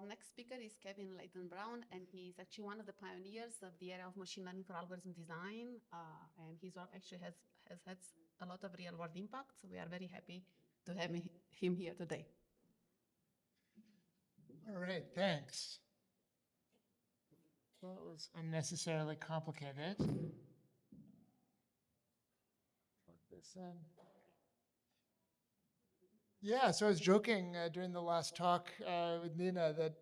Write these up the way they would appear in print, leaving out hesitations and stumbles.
next speaker is Kevin Leyton Brown, and he's actually one of the pioneers of the area of machine learning for algorithm design. And his work actually has had a lot of real world impact. So we are very happy to have him here today. All right, thanks. Well, it was unnecessarily complicated. Plug this in. Yeah, so I was joking during the last talk with Nina that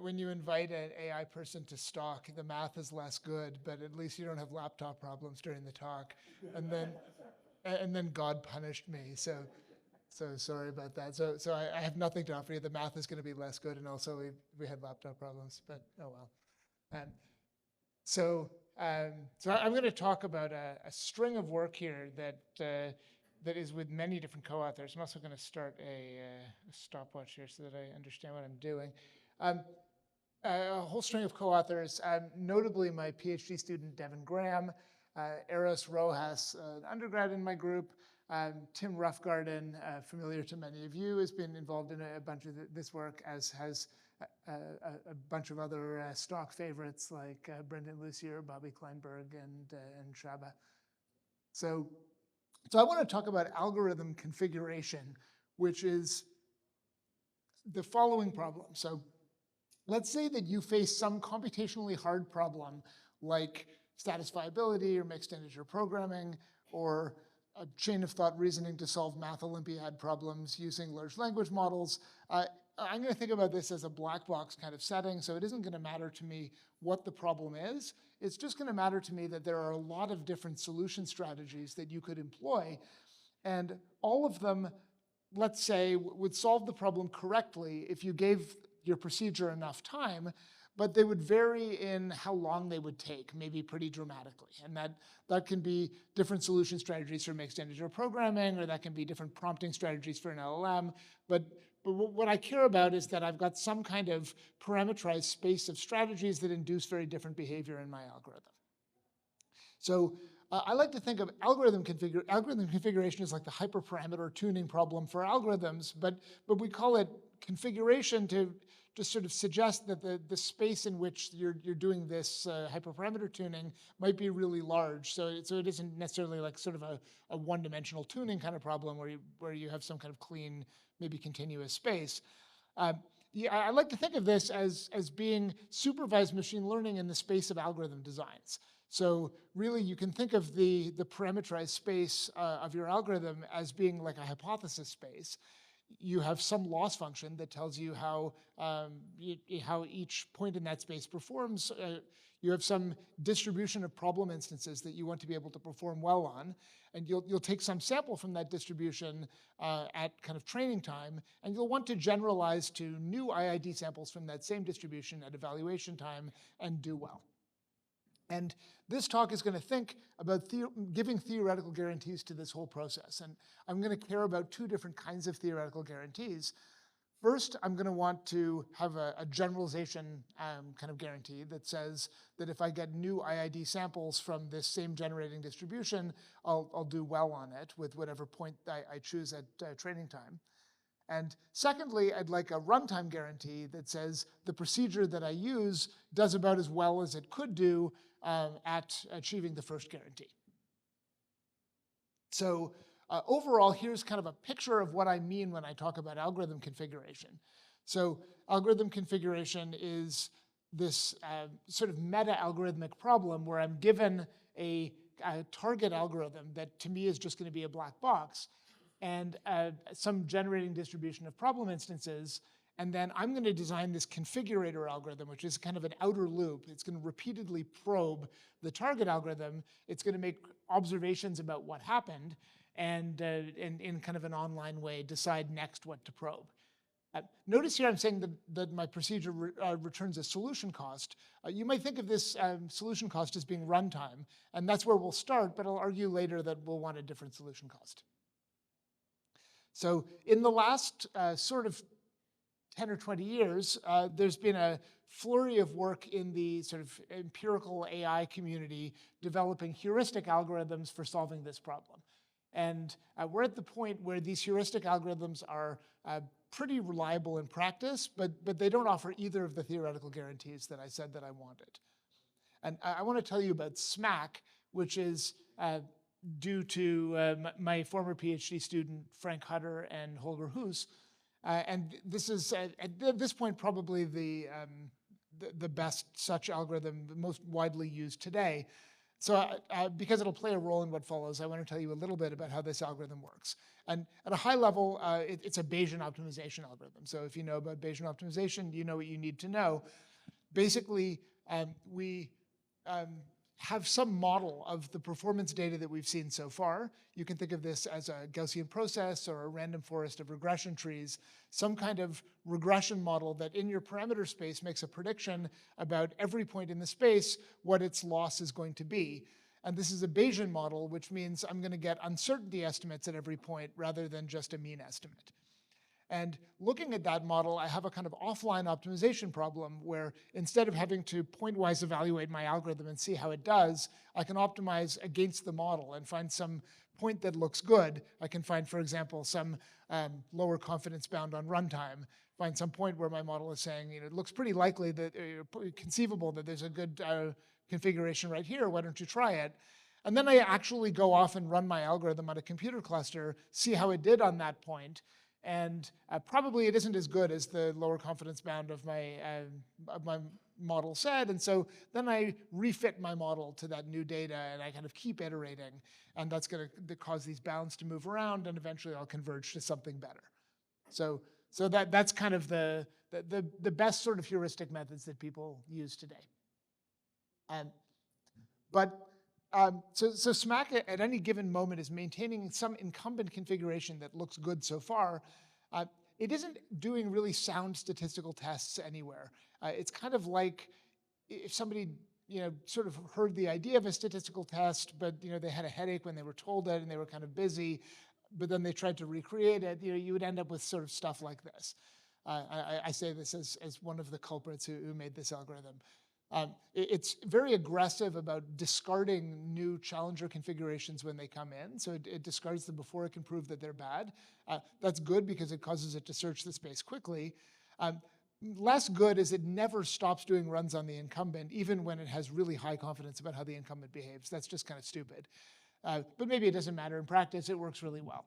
when you invite an AI person to STOC, the math is less good, but at least you don't have laptop problems during the talk. And then God punished me, so sorry about that. So I have nothing to offer you. The math is going to be less good, and also we had laptop problems, but oh well. So I'm going to talk about a string of work here that is with many different co-authors. I'm also going to start a stopwatch here so that I understand what I'm doing. A whole string of co-authors, notably my PhD student, Devin Graham, Eros Rojas, an undergrad in my group, Tim Roughgarden, familiar to many of you, has been involved in a bunch of this work, as has a bunch of other STOC favorites like Brendan Lucier, Bobby Kleinberg, and Shaba. So I want to talk about algorithm configuration, which is the following problem. So let's say that you face some computationally hard problem like satisfiability or mixed integer programming or a chain of thought reasoning to solve math Olympiad problems using large language models. I'm going to think about this as a black box kind of setting, so it isn't going to matter to me what the problem is. It's just going to matter to me that there are a lot of different solution strategies that you could employ, and all of them, let's say, would solve the problem correctly if you gave your procedure enough time, but they would vary in how long they would take, maybe pretty dramatically. And that can be different solution strategies for mixed integer programming, or that can be different prompting strategies for an LLM. But what I care about is that I've got some kind of parameterized space of strategies that induce very different behavior in my algorithm. So I like to think of algorithm configuration as like the hyperparameter tuning problem for algorithms, but we call it configuration to just sort of suggest that the space in which you're doing this hyperparameter tuning might be really large. So it isn't necessarily like sort of a one-dimensional tuning kind of problem where you have some kind of clean, maybe continuous space. Yeah, I like to think of this as being supervised machine learning in the space of algorithm designs. So really, you can think of the parameterized space of your algorithm as being like a hypothesis space. You have some loss function that tells you how each point in that space performs. You have some distribution of problem instances that you want to be able to perform well on, and you'll take some sample from that distribution at kind of training time, and you'll want to generalize to new IID samples from that same distribution at evaluation time and do well. And this talk is going to think about giving theoretical guarantees to this whole process. And I'm going to care about two different kinds of theoretical guarantees. First, I'm going to want to have a generalization kind of guarantee that says that if I get new IID samples from this same generating distribution, I'll do well on it with whatever point I choose at training time. And secondly, I'd like a runtime guarantee that says the procedure that I use does about as well as it could do at achieving the first guarantee. So overall, here's kind of a picture of what I mean when I talk about algorithm configuration. So algorithm configuration is this sort of meta-algorithmic problem where I'm given a target algorithm that to me is just going to be a black box, and some generating distribution of problem instances, and then I'm going to design this configurator algorithm, which is kind of an outer loop. It's going to repeatedly probe the target algorithm. It's going to make observations about what happened, and in kind of an online way, decide next what to probe. Notice here I'm saying that my procedure returns a solution cost. You might think of this solution cost as being runtime, and that's where we'll start, but I'll argue later that we'll want a different solution cost. So in the last sort of 10 or 20 years, there's been a flurry of work in the sort of empirical AI community developing heuristic algorithms for solving this problem. And we're at the point where these heuristic algorithms are pretty reliable in practice, but they don't offer either of the theoretical guarantees that I said that I wanted. And I want to tell you about SMAC, which is due to my former PhD student, Frank Hutter and Holger Huss. And this is, at this point, probably the best such algorithm, the most widely used today. So because it'll play a role in what follows, I want to tell you a little bit about how this algorithm works. And at a high level, it's a Bayesian optimization algorithm. So if you know about Bayesian optimization, you know what you need to know. Basically, we have some model of the performance data that we've seen so far. You can think of this as a Gaussian process or a random forest of regression trees, some kind of regression model that in your parameter space makes a prediction about every point in the space what its loss is going to be. And this is a Bayesian model, which means I'm going to get uncertainty estimates at every point rather than just a mean estimate. And looking at that model, I have a kind of offline optimization problem where instead of having to point-wise evaluate my algorithm and see how it does, I can optimize against the model and find some point that looks good. I can find, for example, some lower confidence bound on runtime, find some point where my model is saying, it looks pretty likely that, conceivable that there's a good configuration right here, why don't you try it? And then I actually go off and run my algorithm on a computer cluster, see how it did on that point. And probably it isn't as good as the lower confidence bound of my model said. And so then I refit my model to that new data, and I kind of keep iterating. And that's going to cause these bounds to move around, and eventually I'll converge to something better. So that's kind of the best sort of heuristic methods that people use today. So SMAC at any given moment is maintaining some incumbent configuration that looks good so far. It isn't doing really sound statistical tests anywhere. It's kind of like if somebody sort of heard the idea of a statistical test, but they had a headache when they were told it and they were kind of busy, but then they tried to recreate it. You would end up with sort of stuff like this. I say this as one of the culprits who made this algorithm. It's very aggressive about discarding new challenger configurations when they come in. So it discards them before it can prove that they're bad. That's good because it causes it to search the space quickly. Less good is it never stops doing runs on the incumbent, even when it has really high confidence about how the incumbent behaves. That's just kind of stupid. But maybe it doesn't matter in practice. It works really well.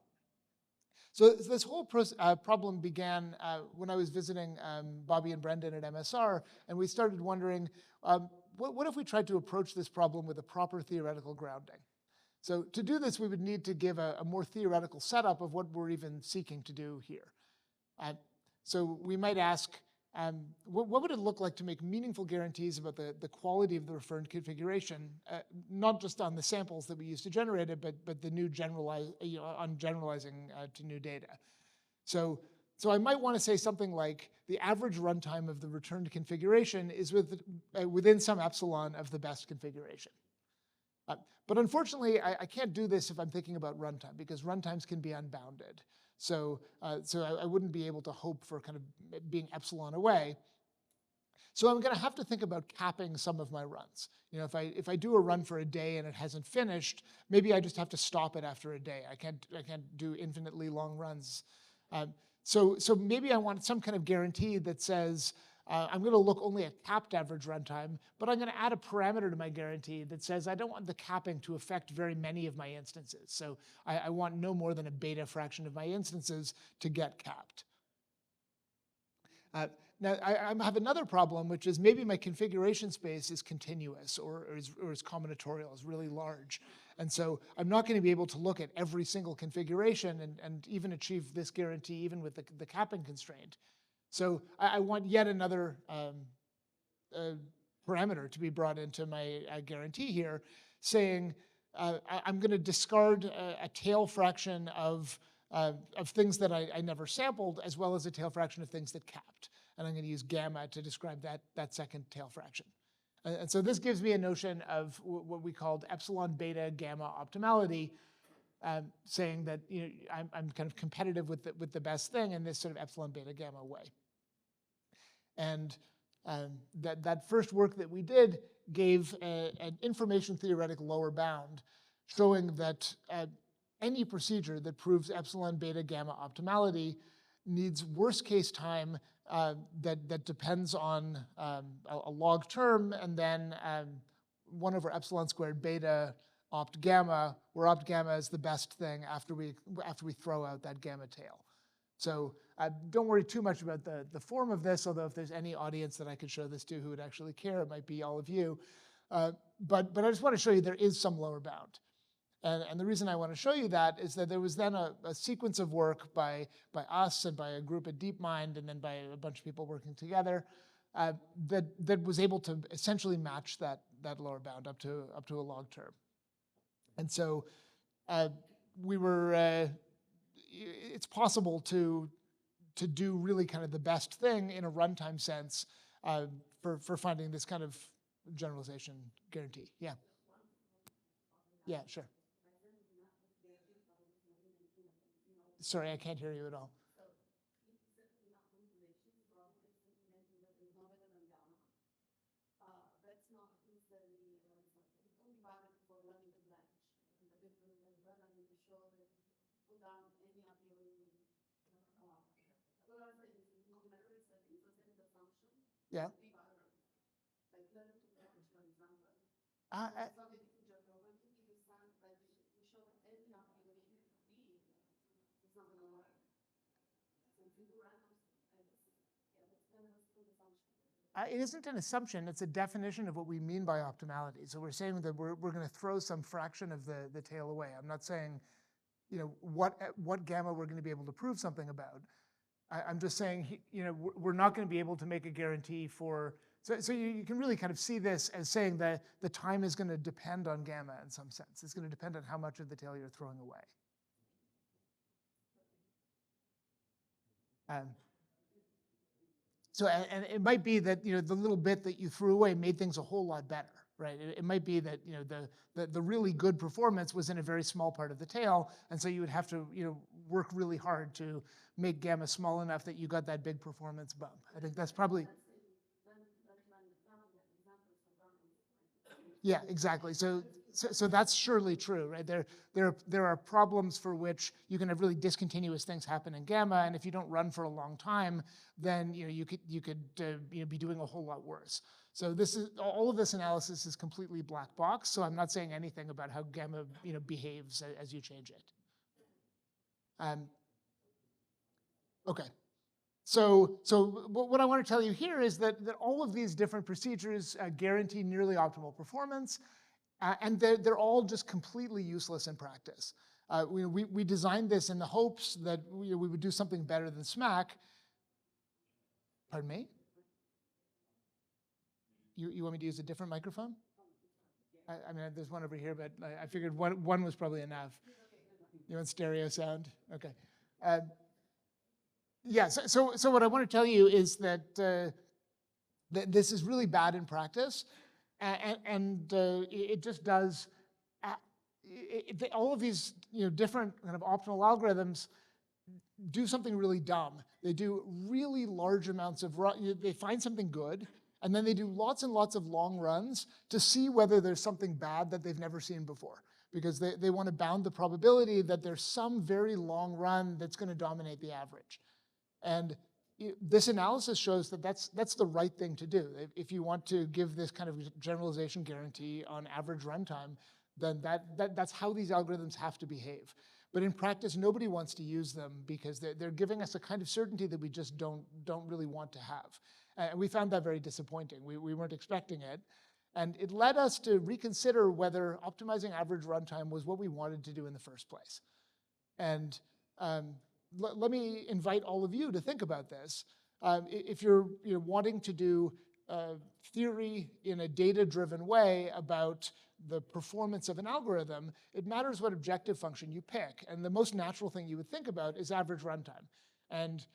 So this whole problem began when I was visiting Bobby and Brendan at MSR, and we started wondering, what if we tried to approach this problem with a proper theoretical grounding? So to do this, we would need to give a more theoretical setup of what we're even seeking to do here. So we might ask, what would it look like to make meaningful guarantees about the quality of the referred configuration, not just on the samples that we use to generate it, but the new on generalizing to new data. So I might want to say something like the average runtime of the returned configuration is within some epsilon of the best configuration. But unfortunately, I can't do this if I'm thinking about runtime, because runtimes can be unbounded. So I wouldn't be able to hope for kind of being epsilon away. So I'm going to have to think about capping some of my runs. If I do a run for a day and it hasn't finished, maybe I just have to stop it after a day. I can't do infinitely long runs. So maybe I want some kind of guarantee that says I'm going to look only at capped average runtime, but I'm going to add a parameter to my guarantee that says I don't want the capping to affect very many of my instances. So I want no more than a beta fraction of my instances to get capped. Now, I have another problem, which is maybe my configuration space is continuous or is combinatorial, is really large. And so I'm not going to be able to look at every single configuration and even achieve this guarantee even with the capping constraint. So I want yet another parameter to be brought into my guarantee here, saying I'm going to discard a tail fraction of things that I never sampled, as well as a tail fraction of things that capped. And I'm going to use gamma to describe that second tail fraction. And so this gives me a notion of what we called epsilon beta gamma optimality, saying that I'm kind of competitive with the best thing in this sort of epsilon beta gamma way. And that first work that we did gave an information theoretic lower bound, showing that any procedure that proves epsilon beta gamma optimality needs worst case time that depends on a log term and then 1 over epsilon squared beta opt gamma, where opt gamma is the best thing after we throw out that gamma tail. So don't worry too much about the form of this, although if there's any audience that I could show this to who would actually care, it might be all of you. But I just want to show you there is some lower bound. And the reason I want to show you that is that there was then a sequence of work by us and by a group at DeepMind and then by a bunch of people working together that was able to essentially match that lower bound up to a log term. And so we were, it's possible to do really kind of the best thing in a runtime sense for finding this kind of generalization guarantee. Yeah. Yeah, sure. Sorry, I can't hear you at all. Yeah. It isn't an assumption, it's a definition of what we mean by optimality. So we're saying that we're going to throw some fraction of the tail away. I'm not saying, what gamma we're going to be able to prove something about. I'm just saying, we're not going to be able to make a guarantee for, so you can really kind of see this as saying that the time is going to depend on gamma in some sense. It's going to depend on how much of the tail you're throwing away. So, and it might be that, the little bit that you threw away made things a whole lot better, right? It might be that, the really good performance was in a very small part of the tail, and so you would have to, work really hard to make gamma small enough that you got that big performance bump. I think that's probably. Yeah, exactly. So that's surely true, right? There are problems for which you can have really discontinuous things happen in gamma, and if you don't run for a long time, then you could be doing a whole lot worse. So all of this analysis is completely black box. So I'm not saying anything about how gamma behaves as you change it. Okay. So what I want to tell you here is that all of these different procedures guarantee nearly optimal performance, and they're all just completely useless in practice. We designed this in the hopes that we would do something better than SMAC. Pardon me? You want me to use a different microphone? I mean, there's one over here, but I figured one was probably enough. You want stereo sound? Okay. Yeah, so what I want to tell you is that, that this is really bad in practice, and it just does, all of these different kind of optimal algorithms do something really dumb. They do really large amounts of, they find something good, and then they do lots and lots of long runs to see whether there's something bad that they've never seen before, because they want to bound the probability that there's some very long run that's going to dominate the average. And this analysis shows that that's the right thing to do. If you want to give this kind of generalization guarantee on average runtime, then that's how these algorithms have to behave. But in practice, nobody wants to use them because they're giving us a kind of certainty that we just don't really want to have. And we found that very disappointing. We weren't expecting it. And it led us to reconsider whether optimizing average runtime was what we wanted to do in the first place. And let me invite all of you to think about this. If you're wanting to do theory in a data-driven way about the performance of an algorithm, it matters what objective function you pick. And the most natural thing you would think about is average runtime. And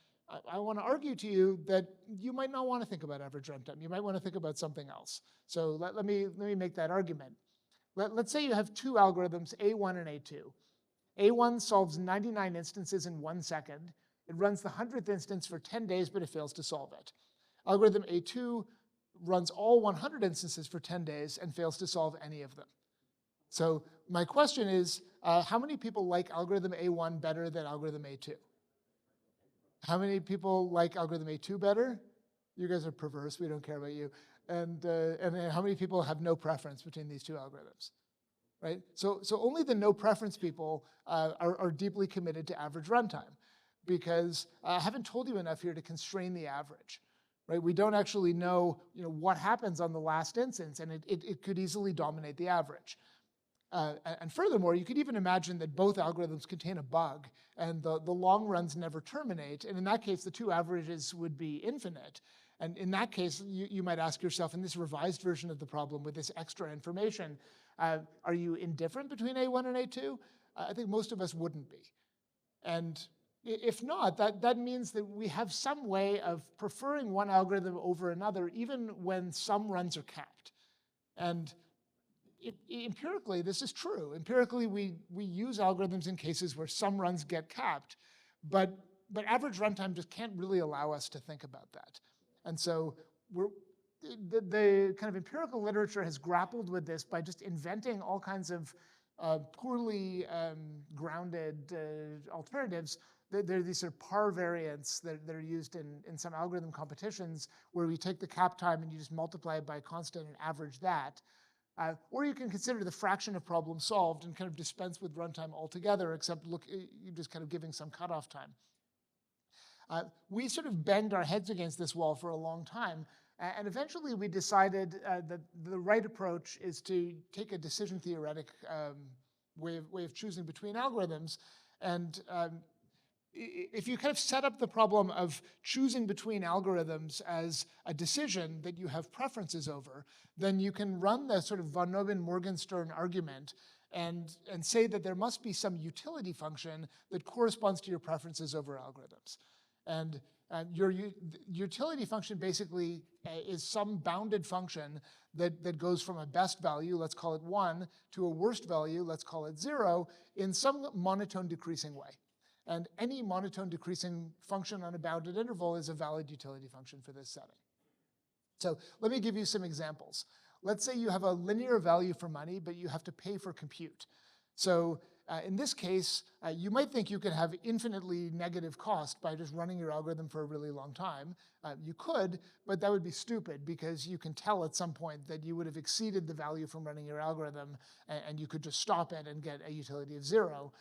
I want to argue to you that you might not want to think about average runtime. You might want to think about something else. So let me make that argument. Let's say you have two algorithms, A1 and A2. A1 solves 99 instances in 1 second. It runs the 100th instance for 10 days, but it fails to solve it. Algorithm A2 runs all 100 instances for 10 days and fails to solve any of them. So my question is, how many people like algorithm A1 better than algorithm A2? How many people like algorithm A2 better? You guys are perverse, we don't care about you. And how many people have no preference between these two algorithms? Right? So only the no preference people are deeply committed to average runtime, because I haven't told you enough here to constrain the average. Right? We don't actually know, what happens on the last instance, and it could easily dominate the average. And furthermore, you could even imagine that both algorithms contain a bug, and the long runs never terminate. And in that case, the two averages would be infinite. And in that case, you might ask yourself, in this revised version of the problem with this extra information, are you indifferent between A1 and A2? I think most of us wouldn't be. And if not, that means that we have some way of preferring one algorithm over another, even when some runs are capped. And empirically, this is true. Empirically, we use algorithms in cases where some runs get capped, but average runtime just can't really allow us to think about that. And so the kind of empirical literature has grappled with this by just inventing all kinds of poorly grounded alternatives. There are these sort of par variants that are used in some algorithm competitions, where we take the cap time and you just multiply it by a constant and average that. Or you can consider the fraction of problem solved and kind of dispense with runtime altogether, except look, you're just kind of giving some cutoff time. We sort of banged our heads against this wall for a long time, and eventually we decided that the right approach is to take a decision theoretic way of choosing between algorithms. And if you kind of set up the problem of choosing between algorithms as a decision that you have preferences over, then you can run the sort of von Neumann-Morgenstern argument and say that there must be some utility function that corresponds to your preferences over algorithms. And your utility function basically is some bounded function that goes from a best value, let's call it 1, to a worst value, let's call it 0, in some monotone decreasing way. And any monotone decreasing function on a bounded interval is a valid utility function for this setting. So let me give you some examples. Let's say you have a linear value for money, but you have to pay for compute. So in this case, you might think you could have infinitely negative cost by just running your algorithm for a really long time. You could, but that would be stupid, because you can tell at some point that you would have exceeded the value from running your algorithm, and you could just stop it and get a utility of 0.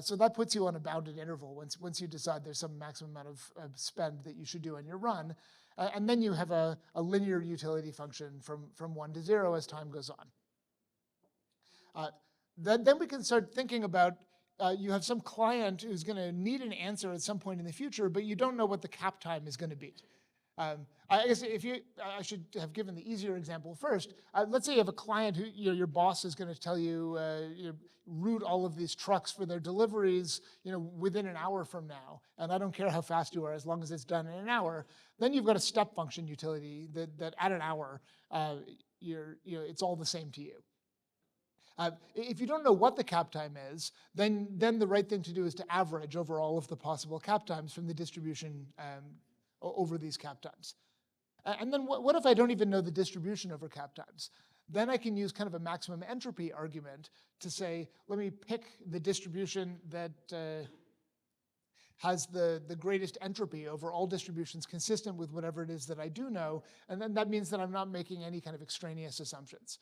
So that puts you on a bounded interval once you decide there's some maximum amount of spend that you should do on your run. And then you have a linear utility function from 1 to 0 as time goes on. Then we can start thinking about, you have some client who's going to need an answer at some point in the future, but you don't know what the cap time is going to be. I guess I should have given the easier example first. Let's say you have a client who, your boss is going to tell you, route all of these trucks for their deliveries, within an hour from now. And I don't care how fast you are, as long as it's done in an hour. Then you've got a step function utility that at an hour, it's all the same to you. If you don't know what the cap time is, then the right thing to do is to average over all of the possible cap times from the distribution over these cap times. And then what if I don't even know the distribution over cap times? Then I can use kind of a maximum entropy argument to say, let me pick the distribution that has the greatest entropy over all distributions consistent with whatever it is that I do know. And then that means that I'm not making any kind of extraneous assumptions.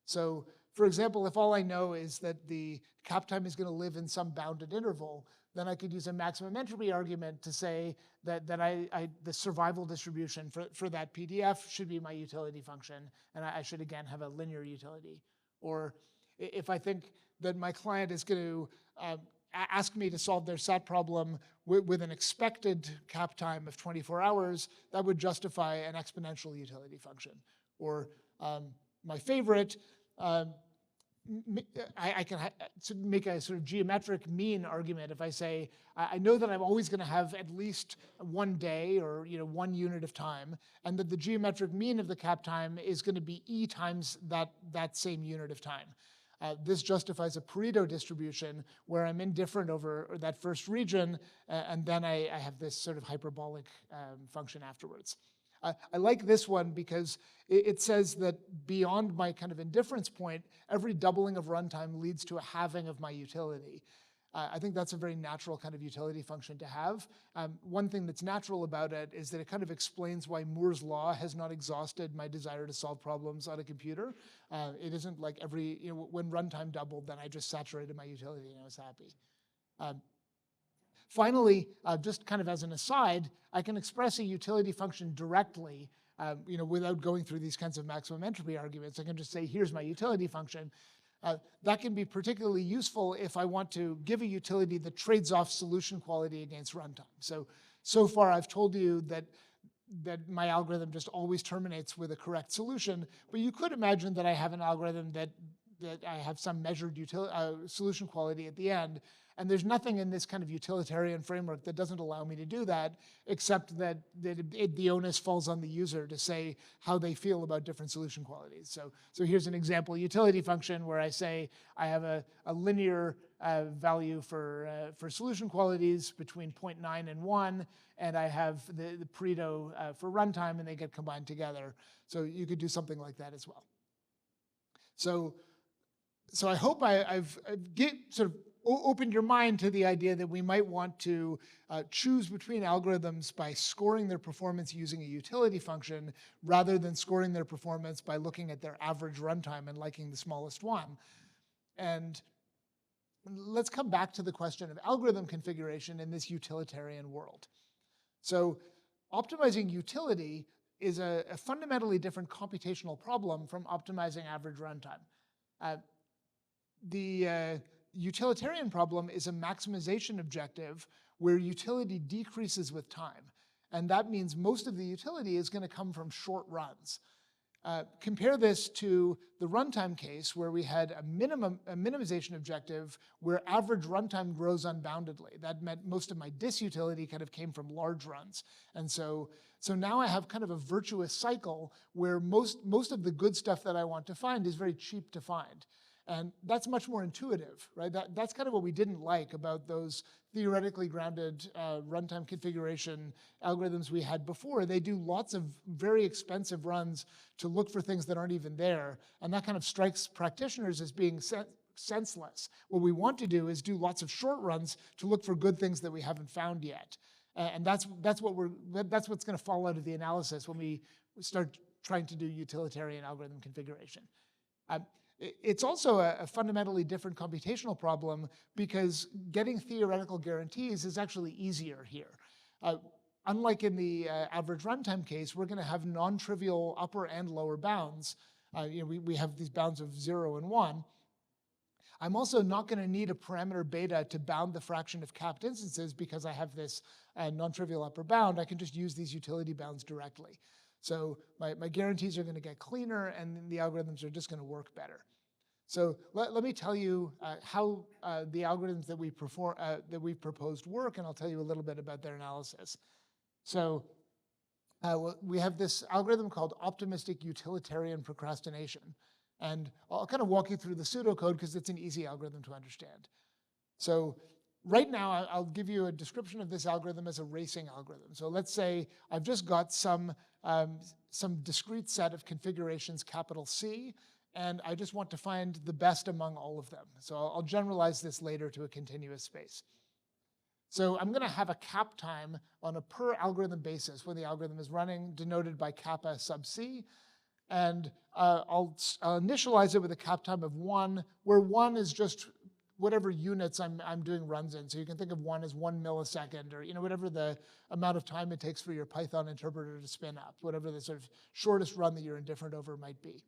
So for example, if all I know is that the cap time is going to live in some bounded interval, then I could use a maximum entropy argument to say that the survival distribution for that PDF should be my utility function, and I should again have a linear utility. Or if I think that my client is going to ask me to solve their SAT problem with an expected cap time of 24 hours, that would justify an exponential utility function. Or my favorite, I can make a sort of geometric mean argument if I say, I know that I'm always going to have at least 1 day or 1 unit of time, and that the geometric mean of the cap time is going to be E times that same unit of time. This justifies a Pareto distribution where I'm indifferent over that first region, and then I have this sort of hyperbolic function afterwards. I like this one because it says that beyond my kind of indifference point, every doubling of runtime leads to a halving of my utility. I think that's a very natural kind of utility function to have. One thing that's natural about it is that it kind of explains why Moore's law has not exhausted my desire to solve problems on a computer. It isn't like when runtime doubled, then I just saturated my utility and I was happy. Finally, just kind of as an aside, I can express a utility function directly, without going through these kinds of maximum entropy arguments. I can just say, here's my utility function. That can be particularly useful if I want to give a utility that trades off solution quality against runtime. So far I've told you that my algorithm just always terminates with a correct solution, but you could imagine that I have an algorithm that I have some measured solution quality at the end, and there's nothing in this kind of utilitarian framework that doesn't allow me to do that, except that the onus falls on the user to say how they feel about different solution qualities. So here's an example utility function where I say I have a linear value for solution qualities between 0.9 and 1, and I have the Pareto for runtime, and they get combined together. So you could do something like that as well. So I hope I've sort of opened your mind to the idea that we might want to choose between algorithms by scoring their performance using a utility function rather than scoring their performance by looking at their average runtime and liking the smallest one. And let's come back to the question of algorithm configuration in this utilitarian world. So optimizing utility is a fundamentally different computational problem from optimizing average runtime. The utilitarian problem is a maximization objective where utility decreases with time. And that means most of the utility is going to come from short runs. Compare this to the runtime case where we had a minimization objective where average runtime grows unboundedly. That meant most of my disutility kind of came from large runs. And so now I have kind of a virtuous cycle where most of the good stuff that I want to find is very cheap to find. And that's much more intuitive, right? That's kind of what we didn't like about those theoretically grounded runtime configuration algorithms we had before. They do lots of very expensive runs to look for things that aren't even there. And that kind of strikes practitioners as being senseless. What we want to do is do lots of short runs to look for good things that we haven't found yet. And that's what's going to fall out of the analysis when we start trying to do utilitarian algorithm configuration. It's also a fundamentally different computational problem because getting theoretical guarantees is actually easier here. Unlike in the average runtime case, we're going to have non-trivial upper and lower bounds. We have these bounds of 0 and 1. I'm also not going to need a parameter beta to bound the fraction of capped instances because I have this non-trivial upper bound. I can just use these utility bounds directly. So my guarantees are going to get cleaner, and the algorithms are just going to work better. So let me tell you how the algorithms that we've proposed work, and I'll tell you a little bit about their analysis. So we have this algorithm called optimistic utilitarian procrastination. And I'll kind of walk you through the pseudocode because it's an easy algorithm to understand. So right now, I'll give you a description of this algorithm as a racing algorithm. So let's say I've just got some discrete set of configurations, capital C, and I just want to find the best among all of them. So I'll generalize this later to a continuous space. So I'm going to have a cap time on a per algorithm basis when the algorithm is running, denoted by kappa sub C. And I'll initialize it with a cap time of 1, where 1 is just whatever units I'm doing runs in. So you can think of 1 as 1 millisecond, or whatever the amount of time it takes for your Python interpreter to spin up, whatever the sort of shortest run that you're indifferent over might be.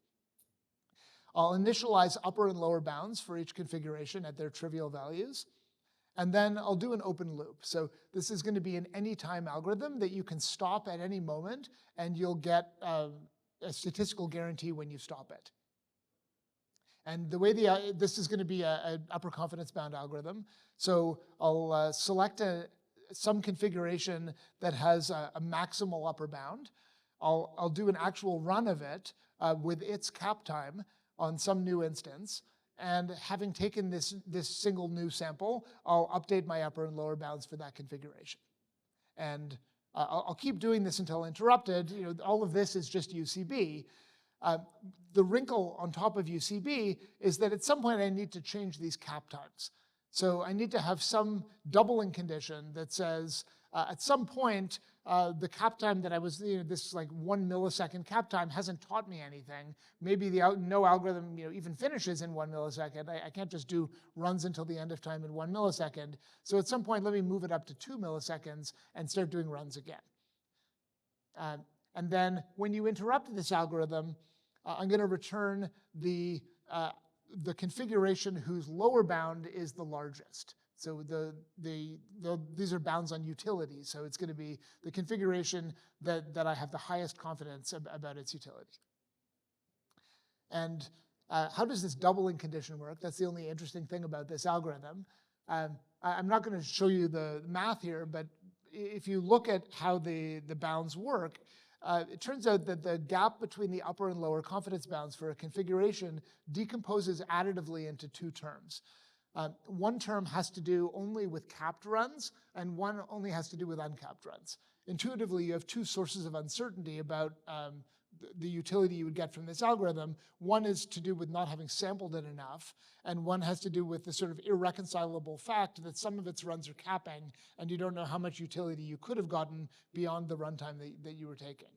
I'll initialize upper and lower bounds for each configuration at their trivial values. And then I'll do an open loop. So this is going to be an anytime algorithm that you can stop at any moment, and you'll get a statistical guarantee when you stop it. And the way this is going to be an upper confidence bound algorithm. So I'll select some configuration that has a maximal upper bound. I'll do an actual run of it with its cap time on some new instance. And having taken this single new sample, I'll update my upper and lower bounds for that configuration. And I'll keep doing this until interrupted. All of this is just UCB. The wrinkle on top of UCB is that at some point I need to change these cap times. So I need to have some doubling condition that says at some point, the cap time that I was, this like 1 millisecond cap time hasn't taught me anything. Maybe the no algorithm even finishes in 1 millisecond. I can't just do runs until the end of time in 1 millisecond. So at some point, let me move it up to 2 milliseconds and start doing runs again. And then when you interrupt this algorithm, I'm going to return the configuration whose lower bound is the largest. So these are bounds on utility. So it's going to be the configuration that I have the highest confidence about its utility. And how does this doubling condition work? That's the only interesting thing about this algorithm. I'm not going to show you the math here, but if you look at how the bounds work, it turns out that the gap between the upper and lower confidence bounds for a configuration decomposes additively into 2 terms. One term has to do only with capped runs, and one only has to do with uncapped runs. Intuitively, you have 2 sources of uncertainty about the utility you would get from this algorithm. One is to do with not having sampled it enough, and one has to do with the sort of irreconcilable fact that some of its runs are capping, and you don't know how much utility you could have gotten beyond the runtime that you were taking.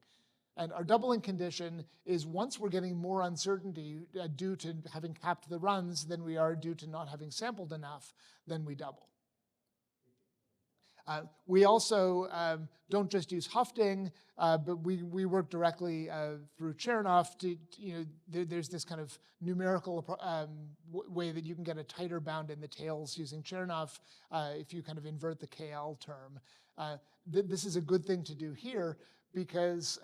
And our doubling condition is once we're getting more uncertainty due to having capped the runs than we are due to not having sampled enough, then we double. We also don't just use hufting, but we work directly through Chernoff. There's this kind of numerical way that you can get a tighter bound in the tails using Chernoff if you kind of invert the KL term. This is a good thing to do here because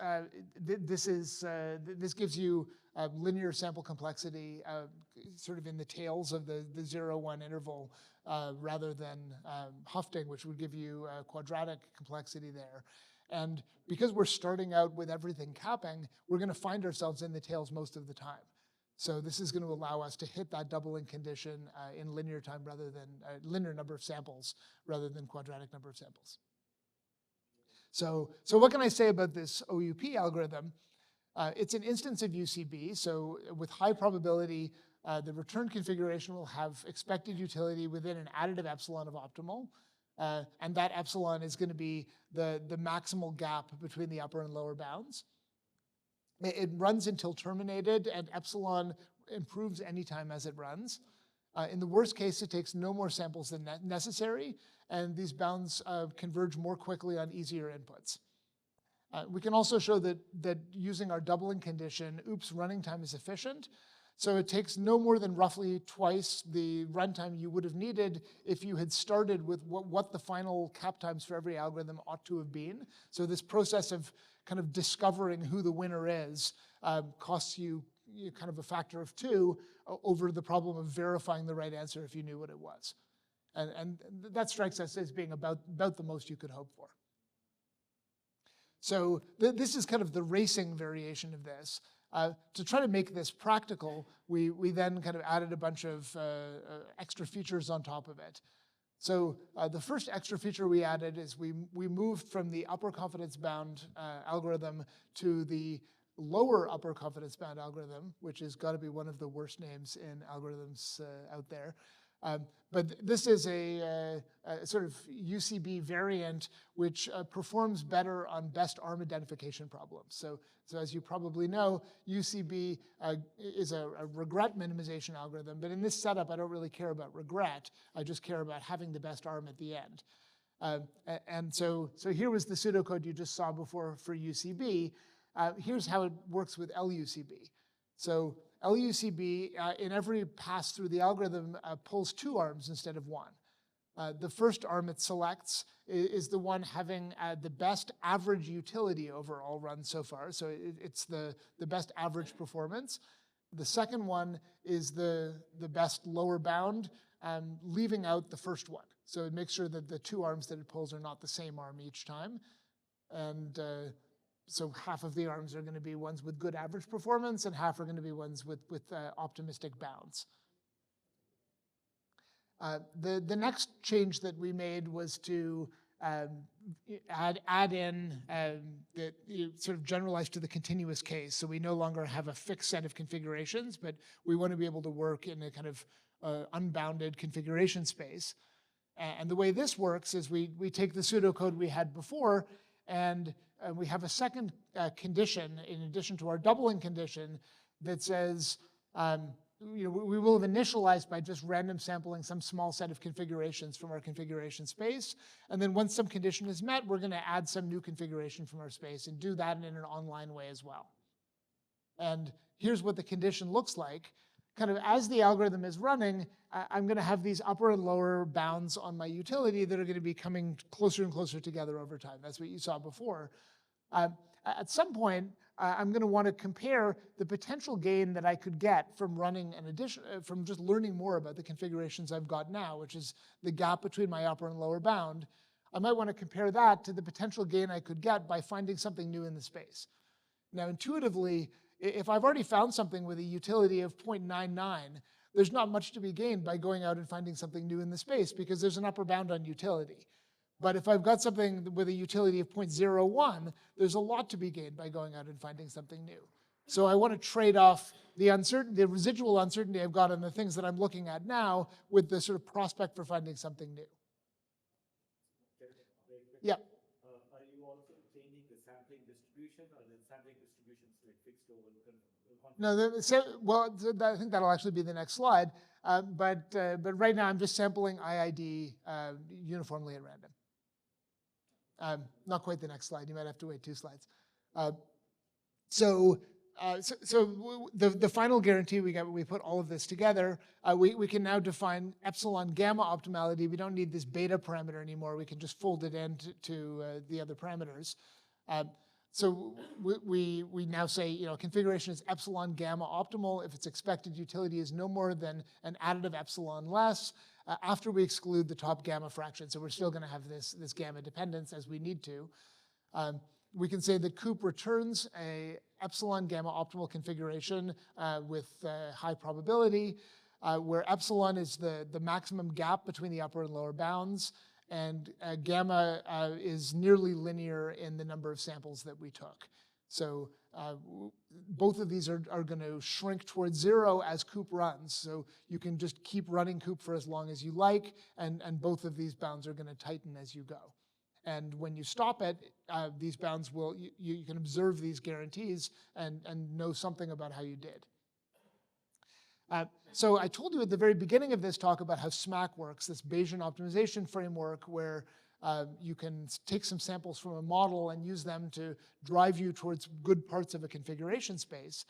this gives you linear sample complexity sort of in the tails of the 0-1 interval rather than hufting, which would give you quadratic complexity there. And because we're starting out with everything capping, we're going to find ourselves in the tails most of the time. So this is going to allow us to hit that doubling condition in linear time rather than linear number of samples rather than quadratic number of samples. So what can I say about this OUP algorithm? It's an instance of UCB, so with high probability, the return configuration will have expected utility within an additive epsilon of optimal. And that epsilon is going to be the maximal gap between the upper and lower bounds. It runs until terminated, and epsilon improves anytime as it runs. In the worst case, it takes no more samples than necessary, and these bounds converge more quickly on easier inputs. We can also show that using our doubling condition, OOP's running time is efficient. So it takes no more than roughly twice the runtime you would have needed if you had started with what the final cap times for every algorithm ought to have been. So this process of kind of discovering who the winner is costs you kind of a factor of 2 over the problem of verifying the right answer if you knew what it was. And that strikes us as being about the most you could hope for. So this is kind of the racing variation of this. To try to make this practical, we then kind of added a bunch of extra features on top of it. So the first extra feature we added is we moved from the upper confidence bound algorithm to the lower upper confidence bound algorithm, which has got to be one of the worst names in algorithms out there. But this is a sort of UCB variant which performs better on best arm identification problems. So as you probably know, UCB is a regret minimization algorithm, but in this setup, I don't really care about regret. I just care about having the best arm at the end. And so here was the pseudocode you just saw before for UCB. Here's how it works with LUCB. So LUCB, in every pass through the algorithm, pulls 2 arms instead of 1. The first arm it selects is the one having the best average utility over all runs so far. So it's the best average performance. The second one is the best lower bound, leaving out the first one. So it makes sure that the 2 arms that it pulls are not the same arm each time. And so half of the arms are going to be ones with good average performance, and half are going to be ones with optimistic bounds. The next change that we made was to add in sort of generalized to the continuous case. So we no longer have a fixed set of configurations, but we want to be able to work in a kind of unbounded configuration space. And the way this works is we take the pseudocode we had before, and we have a second condition in addition to our doubling condition that says, we will have initialized by just random sampling some small set of configurations from our configuration space. And then once some condition is met, we're going to add some new configuration from our space and do that in an online way as well. And here's what the condition looks like. Kind of as the algorithm is running, I'm going to have these upper and lower bounds on my utility that are going to be coming closer and closer together over time. That's what you saw before. At some point, I'm going to want to compare the potential gain that I could get from running an addition, from just learning more about the configurations I've got now, which is the gap between my upper and lower bound. I might want to compare that to the potential gain I could get by finding something new in the space. Now, intuitively, if I've already found something with a utility of 0.99, there's not much to be gained by going out and finding something new in the space because there's an upper bound on utility. But if I've got something with a utility of 0.01, there's a lot to be gained by going out and finding something new. So I want to trade off the residual uncertainty I've got on the things that I'm looking at now with the sort of prospect for finding something new. Yeah. Are you also changing the sampling distribution, or the sampling distribution is like fixed over the No, well, I think that'll actually be the next slide. But right now I'm just sampling IID uniformly at random. Not quite the next slide. You might have to wait 2 slides. So the final guarantee we got when we put all of this together, we can now define epsilon gamma optimality. We don't need this beta parameter anymore. We can just fold it into the other parameters. So we now say, configuration is epsilon gamma optimal if its expected utility is no more than an additive epsilon less after we exclude the top gamma fraction. So we're still going to have this gamma dependence as we need to. We can say that COUP returns a epsilon gamma optimal configuration with high probability, where epsilon is the maximum gap between the upper and lower bounds, and gamma is nearly linear in the number of samples that we took. So both of these are going to shrink towards 0 as COUP runs. So you can just keep running COUP for as long as you like, and both of these bounds are going to tighten as you go. And when you stop it, these bounds will, you can observe these guarantees and know something about how you did. So I told you at the very beginning of this talk about how SMAC works, this Bayesian optimization framework where you can take some samples from a model and use them to drive you towards good parts of a configuration space.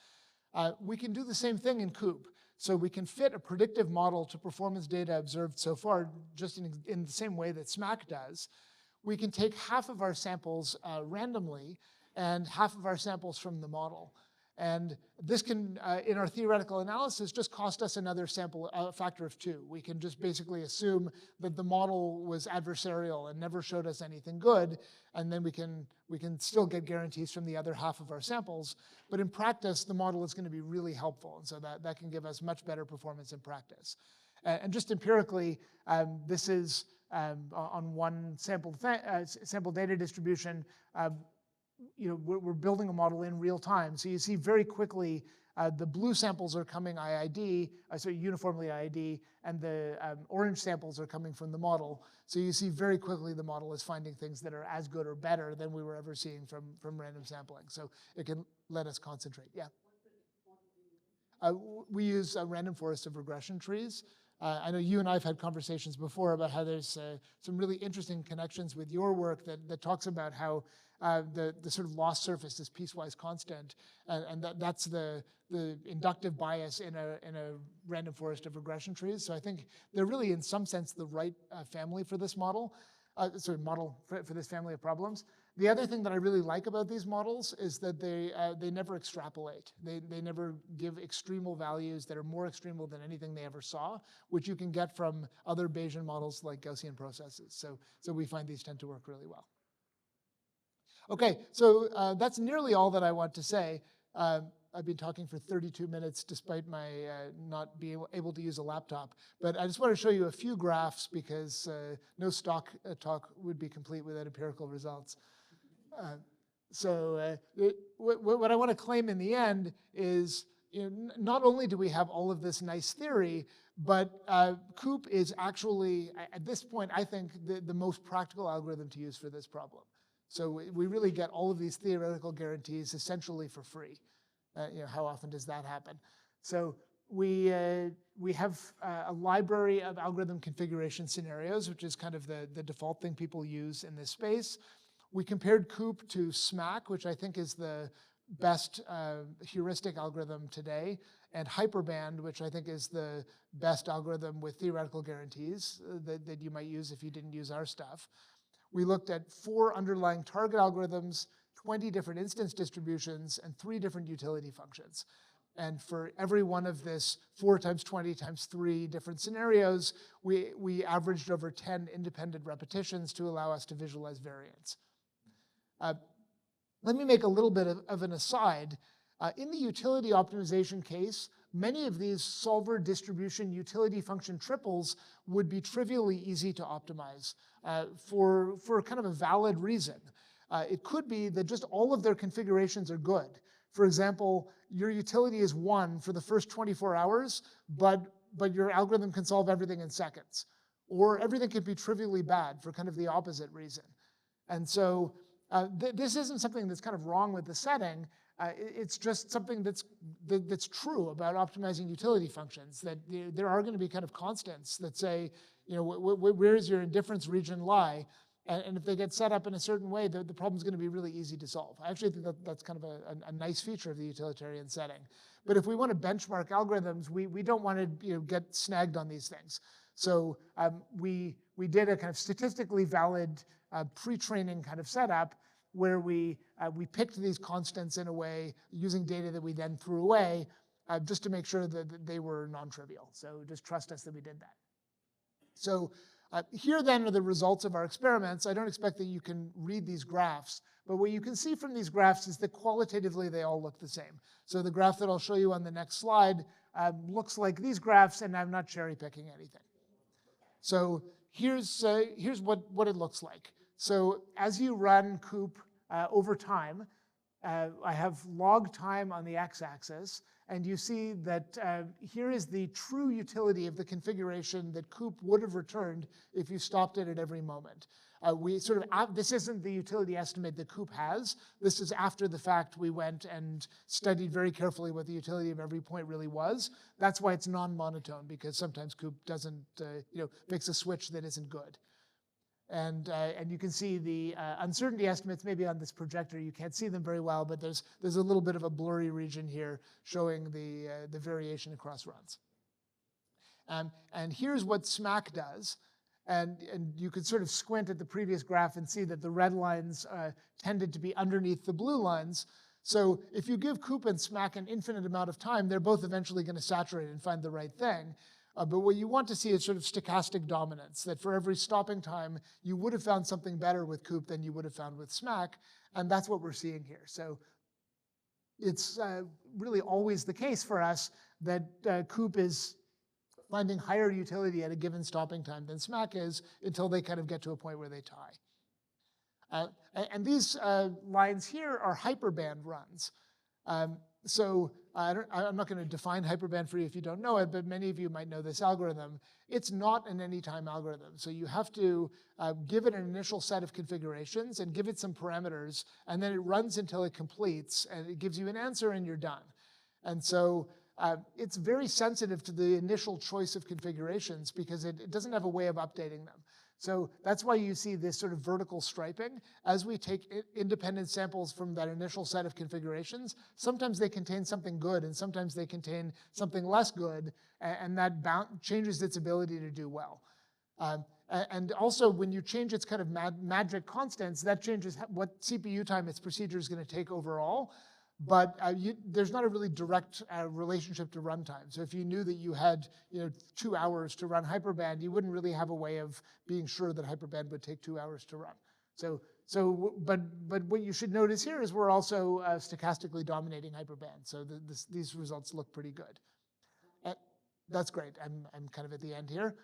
We can do the same thing in COUP. So we can fit a predictive model to performance data observed so far just in the same way that SMAC does. We can take half of our samples randomly and half of our samples from the model. And this can, in our theoretical analysis, just cost us another sample factor of 2. We can just basically assume that the model was adversarial and never showed us anything good, and then we can still get guarantees from the other half of our samples. But in practice, the model is going to be really helpful, and so that can give us much better performance in practice. And just empirically, this is on one sample data distribution. We're building a model in real time. So you see very quickly the blue samples are coming uniformly IID, and the orange samples are coming from the model. So you see very quickly the model is finding things that are as good or better than we were ever seeing from random sampling. So it can let us concentrate. Yeah. We use a random forest of regression trees. I know you and I have had conversations before about how there's some really interesting connections with your work that talks about how the sort of loss surface is piecewise constant, and that's the inductive bias in a random forest of regression trees. So I think they're really, in some sense, the right family for this model, for this family of problems. The other thing that I really like about these models is that they never extrapolate. They never give extremal values that are more extremal than anything they ever saw, which you can get from other Bayesian models like Gaussian processes. So we find these tend to work really well. Okay, so that's nearly all that I want to say. I've been talking for 32 minutes despite my not being able to use a laptop. But I just want to show you a few graphs because no STOC talk would be complete without empirical results. What I want to claim in the end is, not only do we have all of this nice theory, but COUP is actually, at this point, I think, the most practical algorithm to use for this problem. So we really get all of these theoretical guarantees essentially for free. How often does that happen? So we have a library of algorithm configuration scenarios, which is kind of the default thing people use in this space. We compared COUP to SMAC, which I think is the best heuristic algorithm today, and hyperband, which I think is the best algorithm with theoretical guarantees that you might use if you didn't use our stuff. We looked at 4 underlying target algorithms, 20 different instance distributions, and 3 different utility functions. And for every one of this 4 times 20 times 3 different scenarios, we averaged over 10 independent repetitions to allow us to visualize variance. Let me make a little bit of an aside. In the utility optimization case, many of these solver distribution utility function triples would be trivially easy to optimize for kind of a valid reason. It could be that just all of their configurations are good. For example, your utility is 1 for the first 24 hours, but your algorithm can solve everything in seconds. Or everything could be trivially bad for kind of the opposite reason. And so this isn't something that's kind of wrong with the setting. It's just something that's true about optimizing utility functions, that there are going to be kind of constants that say, where does your indifference region lie? And if they get set up in a certain way, the problem's going to be really easy to solve. I actually think that's kind of a nice feature of the utilitarian setting. But if we want to benchmark algorithms, we don't want to get snagged on these things. So we did a kind of statistically valid pre-training kind of setup where we picked these constants in a way using data that we then threw away just to make sure that they were non-trivial. So just trust us that we did that. So here then are the results of our experiments. I don't expect that you can read these graphs, but what you can see from these graphs is that qualitatively they all look the same. So the graph that I'll show you on the next slide looks like these graphs, and I'm not cherry picking anything. So here's what it looks like. So as you run COUP over time, I have log time on the x-axis, and you see that here is the true utility of the configuration that COUP would have returned if you stopped it at every moment. This isn't the utility estimate that COUP has. This is after the fact we went and studied very carefully what the utility of every point really was. That's why it's non-monotone, because sometimes COUP doesn't, makes a switch that isn't good. And you can see the uncertainty estimates maybe on this projector. You can't see them very well, but there's a little bit of a blurry region here showing the variation across runs. And here's what SMAC does. And you could sort of squint at the previous graph and see that the red lines tended to be underneath the blue lines. So if you give COUP and SMAC an infinite amount of time, they're both eventually going to saturate and find the right thing. But what you want to see is sort of stochastic dominance, that for every stopping time, you would have found something better with COUP than you would have found with SMAC, and that's what we're seeing here. So it's really always the case for us that COUP is finding higher utility at a given stopping time than SMAC is until they kind of get to a point where they tie. And these lines here are hyperband runs. So I'm not going to define hyperband for you if you don't know it, but many of you might know this algorithm. It's not an anytime algorithm. So you have to give it an initial set of configurations and give it some parameters, and then it runs until it completes, and it gives you an answer, and you're done. And so it's very sensitive to the initial choice of configurations because it doesn't have a way of updating them. So that's why you see this sort of vertical striping. As we take independent samples from that initial set of configurations, sometimes they contain something good and sometimes they contain something less good, and that changes its ability to do well. And also when you change its kind of magic constants, that changes what CPU time its procedure is going to take overall. But there's not a really direct relationship to runtime. So if you knew that you had 2 hours to run hyperband, you wouldn't really have a way of being sure that hyperband would take 2 hours to run. But what you should notice here is we're also stochastically dominating hyperband. So these results look pretty good. That's great. I'm kind of at the end here.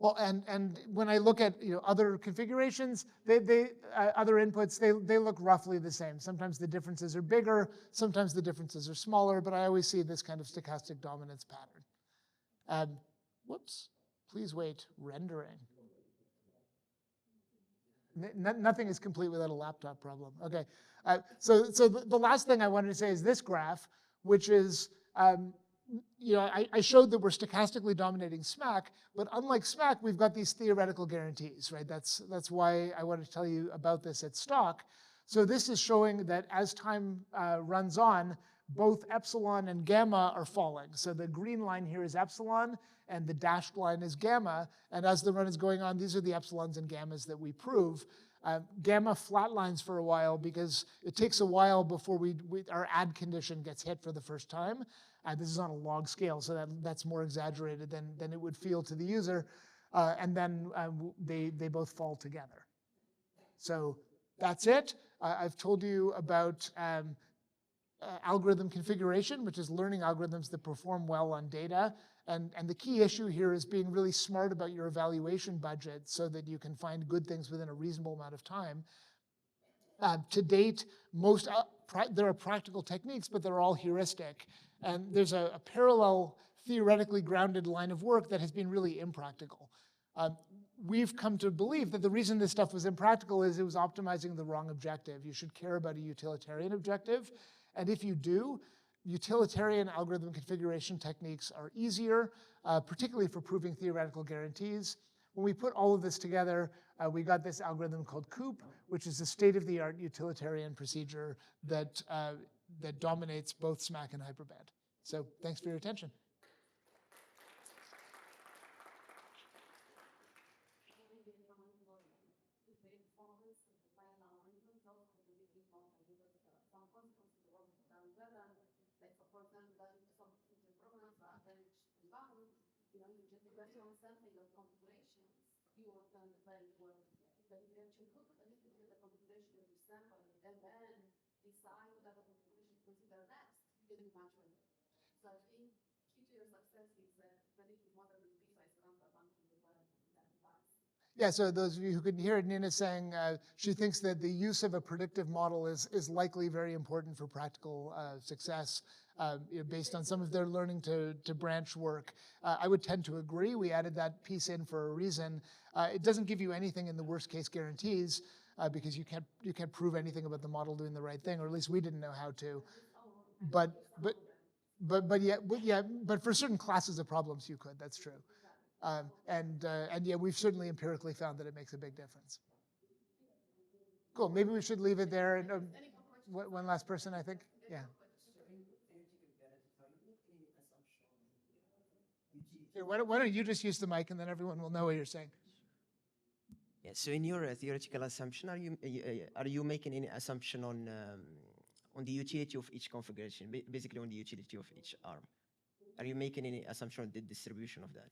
Well, and when I look at other configurations, other inputs, they look roughly the same. Sometimes the differences are bigger, sometimes the differences are smaller, but I always see this kind of stochastic dominance pattern. Whoops, please wait, rendering. Nothing is complete without a laptop problem. Okay, so the last thing I wanted to say is this graph, which is, I showed that we're stochastically dominating SMAC, but unlike SMAC, we've got these theoretical guarantees, right? That's why I wanted to tell you about this at STOC. So this is showing that as time runs on, both epsilon and gamma are falling. So the green line here is epsilon, and the dashed line is gamma. And as the run is going on, these are the epsilons and gammas that we prove. Gamma flatlines for a while because it takes a while before our add condition gets hit for the first time. This is on a log scale, so that's more exaggerated than it would feel to the user. And then they both fall together. So that's it. I've told you about algorithm configuration, which is learning algorithms that perform well on data. And the key issue here is being really smart about your evaluation budget so that you can find good things within a reasonable amount of time. To date, there are practical techniques, but they're all heuristic. And there's a parallel theoretically grounded line of work that has been really impractical. We've come to believe that the reason this stuff was impractical is it was optimizing the wrong objective. You should care about a utilitarian objective. And if you do, utilitarian algorithm configuration techniques are easier, particularly for proving theoretical guarantees. When we put all of this together, we got this algorithm called COUP, which is a state-of-the-art utilitarian procedure that dominates both SMAC and hyperband. So thanks for your attention. But you actually put a little bit of the configuration of your sample and then decide whatever configuration to consider next, you can do much better. So I think key to your success is predictive model with precise runtime function as well as that advice. Yeah, so those of you who couldn't hear it, Nina saying she thinks that the use of a predictive model is likely very important for practical success based on some of their learning to branch work. I would tend to agree. We added that piece in for a reason. It doesn't give you anything in the worst case guarantees because you can't prove anything about the model doing the right thing, or at least we didn't know how to. But for certain classes of problems you could. That's true. And yeah, we've certainly empirically found that it makes a big difference. Cool. Maybe we should leave it there. And one last person, I think. Yeah. Here, why don't you just use the mic, and then everyone will know what you're saying. Yeah. So in your theoretical assumption, are you making any assumption on the utility of each configuration, basically on the utility of each arm? Are you making any assumption on the distribution of that?